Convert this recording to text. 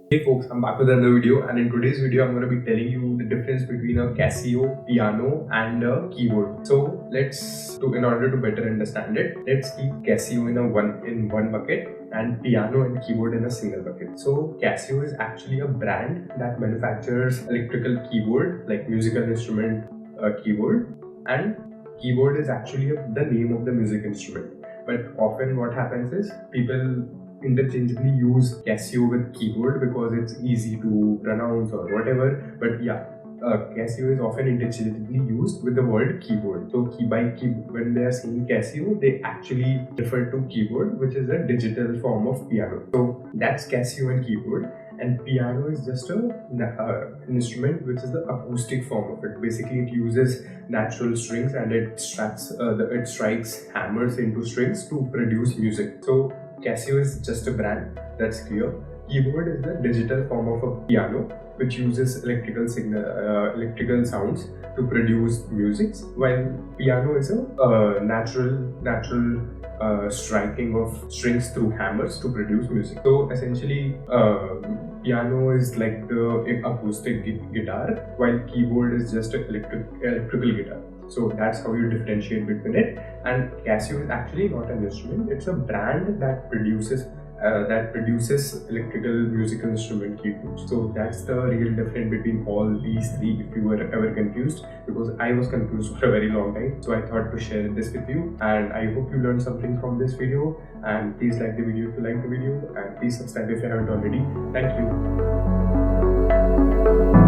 Hey folks, I'm back with another video, and in today's video I'm going to be telling you the difference between a Casio piano and a keyboard. So in order to better understand it, let's keep Casio in one bucket and piano and keyboard in a single bucket. So Casio is actually a brand that manufactures electrical keyboard, like musical instrument keyboard, and keyboard is actually the name of the music instrument. But often what happens is people interchangeably use Casio with keyboard because it's easy to pronounce or whatever. But yeah, Casio is often interchangeably used with the word keyboard. So when they are saying Casio, they actually refer to keyboard, which is a digital form of piano. So that's Casio and keyboard. And piano is just an instrument which is the acoustic form of it. Basically, it uses natural strings and it strikes hammers into strings to produce music. So Casio is just a brand, that's clear. Keyboard is the digital form of a piano which uses electrical sounds to produce music, while piano is a natural striking of strings through hammers to produce music. So essentially, piano is like the acoustic guitar, while keyboard is just an electrical guitar. So that's how you differentiate between it. And Casio is actually not an instrument; it's a brand that produces electrical musical instrument keyboards. So that's the real difference between all these three. If you were ever confused, because I was confused for a very long time, so I thought to share this with you. And I hope you learned something from this video. And please like the video if you like the video, and please subscribe if you haven't already. Thank you.